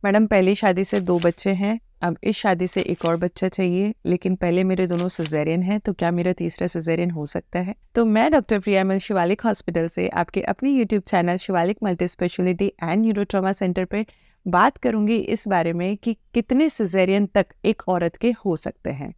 Madam पहली शादी से 2 बच्चे हैं, अब इस शादी से एक और बच्चा चाहिए, लेकिन पहले मेरे दोनों सिज़ेरियन हैं, तो क्या मेरा तीसरा सिज़ेरियन हो सकता है? तो मैं डॉक्टर प्रिया एमएल शिवालिक हॉस्पिटल से आपके अपने YouTube channel Shivalik multi speciality and neuro trauma centre पे बात करूंगी इस बारे में कि कितने सिज़ेरियन तक एक औरत के हो सकते हैं।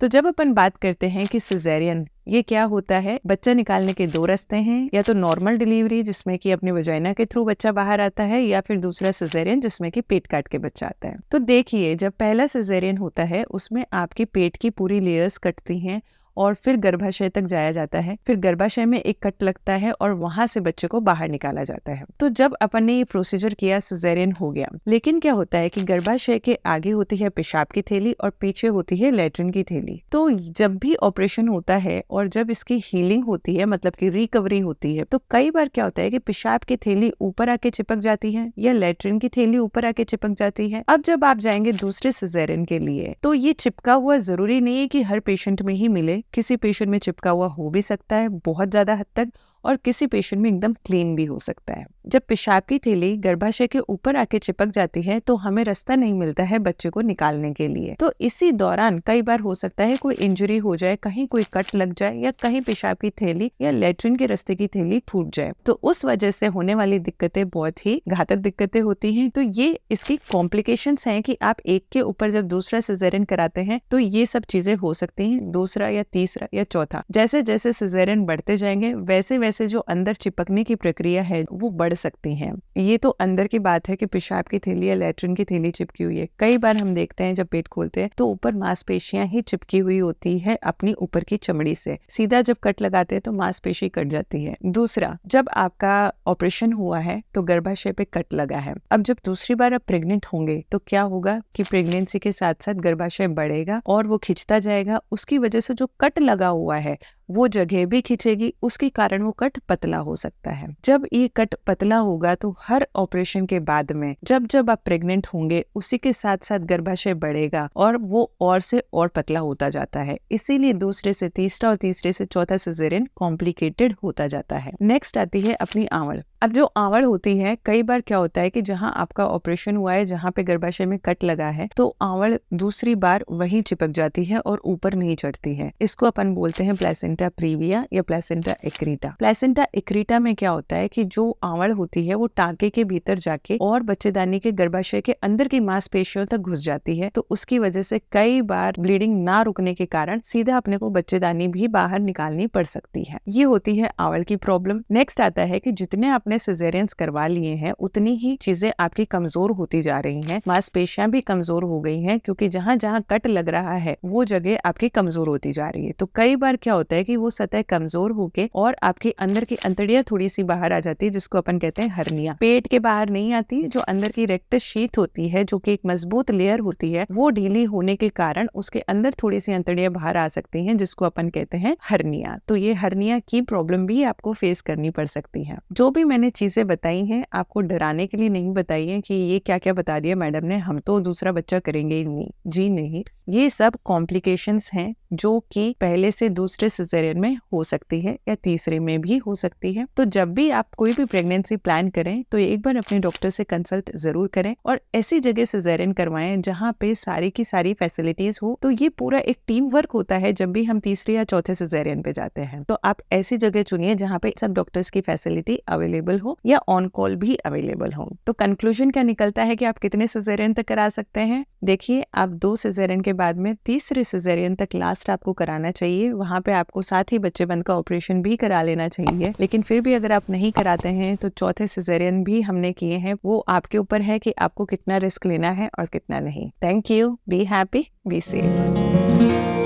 तो जब अपन बात करते हैं कि सिज़ेरियन ये क्या होता है, बच्चा निकालने के 2 रास्ते हैं, या तो नॉर्मल डिलीवरी जिसमें कि अपने वजाइना के थ्रू बच्चा बाहर आता है, या फिर दूसरा सिज़ेरियन जिसमें कि पेट काट के बच्चा आता है। तो देखिए, जब पहला सिज़ेरियन होता है उसमें आपके पेट की पूरी लेयर्स कटती हैं और फिर गर्भाशय तक जाया जाता है। फिर गर्भाशय में एक कट लगता है और वहां से बच्चे को बाहर निकाला जाता है। तो जब अपन ने ये प्रोसीजर किया, सिज़ेरियन हो गया, लेकिन क्या होता है कि गर्भाशय के आगे होती है पेशाब की थैली और पीछे होती है लैट्रिन की थैली। तो जब भी ऑपरेशन होता है और जब इसकी हीलिंग होती है, मतलब कि रिकवरी होती है, तो कई बार क्या होता है कि पेशाब की थैली ऊपर आके चिपक जाती है या लैट्रिन की थैली ऊपर आके चिपक जाती है। अब जब आप जाएंगे दूसरे सिज़ेरियन के लिए, तो ये चिपका हुआ जरूरी नहीं है कि हर पेशेंट में ही मिले। किसी पेशेंट में चिपका हुआ हो भी सकता है बहुत ज्यादा हद तक, और किसी पेशेंट में एकदम क्लीन भी हो सकता है। जब पेशाब की थैली गर्भाशय के ऊपर आके चिपक जाती है तो हमें रास्ता नहीं मिलता है बच्चे को निकालने के लिए। तो इसी दौरान कई बार हो सकता है कोई इंजरी हो जाए, कहीं कोई कट लग जाए, या कहीं पेशाब की थैली या लैट्रिन के रास्ते की थैली फूट जाए। तो उस वजह से होने वाली दिक्कतें बहुत ही घातक दिक्कतें होती हैं। तो ये इसकी कॉम्प्लिकेशंस हैं कि आप एक के ऊपर जब दूसरा सिज़ेरियन कराते हैं तो ये सब चीजें हो सकती हैं, दूसरा या तीसरा या चौथा। जैसे जैसे सिज़ेरियन बढ़ते जाएंगे वैसे वैसे जो अंदर चिपकने की प्रक्रिया है वो बढ़ सकती है। ये तो अंदर की बात है कि पेशाब की थैली या लैट्रिन की थैली चिपकी हुई है। कई बार हम देखते हैं जब पेट खोलते हैं तो ऊपर मांसपेशियां ही चिपकी हुई होती है अपनी ऊपर की चमड़ी से। सीधा जब कट लगाते हैं तो मांसपेशी कट जाती है। दूसरा, जब आपका ऑपरेशन हुआ है तो गर्भाशय पे कट लगा है। अब जब दूसरी बार आप प्रेग्नेंट होंगे तो क्या होगा कि प्रेगनेंसी के साथ साथ गर्भाशय बढ़ेगा और वो खिंचता जाएगा। उसकी वजह से जो कट लगा हुआ है वो जगह भी खिंचेगी, उसके कारण वो कट पतला हो सकता है। जब ये कट पतला होगा तो हर ऑपरेशन के बाद में जब जब आप प्रेग्नेंट होंगे उसी के साथ साथ गर्भाशय बढ़ेगा और वो और से और पतला होता जाता है। इसीलिए दूसरे से तीसरा और तीसरे से चौथा सिज़ेरियन कॉम्प्लिकेटेड होता जाता है। नेक्स्ट आती है अपनी आंवड़। अब जो आंवड़ होती है, कई बार क्या होता है कि जहां आपका ऑपरेशन हुआ है, जहां पे गर्भाशय में कट लगा है, तो आंवड़ दूसरी बार वहीं चिपक जाती है और ऊपर नहीं चढ़ती है। इसको अपन बोलते हैं प्लेसेंटा प्रीविया या प्लेसेंटा एक्रीटा। प्लेसेंटा एक्रीटा में क्या होता है कि जो आंवड़ होती है वो टांके के भीतर जाके और बच्चेदानी के गर्भाशय के अंदर की मांसपेशियों तक घुस जाती है। तो उसकी वजह से कई बार ब्लीडिंग ना रुकने के कारण सीधा अपने को बच्चेदानी भी बाहर निकालनी पड़ सकती है। ये होती है आंवड़ की प्रॉब्लम। नेक्स्ट आता है कि जितने आपने सिज़ेरियंस करवा लिए हैं उतनी ही चीजें आपकी कमजोर होती जा रही हैं। मांसपेशियां भी कमजोर हो गई हैं, क्योंकि जहां जहां कट लग रहा है वो जगह आपकी कमजोर होती जा रही है। तो कई बार क्या होता है कि वो सतह कमजोर होके और आपके अंदर की अंतड़ियां थोड़ी सी बाहर आ जाती है, जिसको अपन कहते हैं हर्निया। पेट के बाहर नहीं आती, जो अंदर की रेक्टस शीथ होती है जो कि एक मजबूत लेयर होती है, वो ढीली होने के कारण उसके अंदर थोड़ी सी अंतड़ियां बाहर आ सकती हैं, जिसको अपन कहते हैं हर्निया। तो ये हर्निया की प्रॉब्लम भी आपको फेस करनी पड़ सकती है। जो भी मैंने चीजें बताई हैं आपको डराने के लिए नहीं बताई है कि ये क्या क्या बता दिया मैडम ने, हम तो दूसरा बच्चा करेंगे ही नहीं। जी नहीं, ये सब कॉम्प्लिकेशंस हैं जो कि पहले से दूसरे सिज़ेरियन में हो सकती है या तीसरे में भी हो सकती है। तो जब भी आप कोई भी प्रेगनेंसी प्लान करें तो एक बार अपने डॉक्टर से कंसल्ट जरूर करें और ऐसी जगह सिज़ेरियन करवाएं जहां पे सारी की सारी फैसिलिटीज हो। तो ये पूरा एक टीम वर्क होता है जब भी हम तीसरे या चौथे सिज़ेरियन पे जाते हैं। तो आप ऐसी जगह चुनिए जहाँ पे सब डॉक्टर्स की फैसिलिटी अवेलेबल हो या ऑन कॉल भी अवेलेबल हो। तो कंक्लूजन क्या निकलता है कि आप कितने सिज़ेरियन तक करा सकते हैं? देखिए, आप 2 सिज़ेरियन के बाद में तीसरे सिज़ेरियन तक लास्ट आपको कराना चाहिए। वहाँ पे आपको साथ ही बच्चे बंद का ऑपरेशन भी करा लेना चाहिए। लेकिन फिर भी अगर आप नहीं कराते हैं तो चौथे सिज़ेरियन भी हमने किए हैं। वो आपके ऊपर है कि आपको कितना रिस्क लेना है और कितना नहीं। Thank you. Be happy, be safe.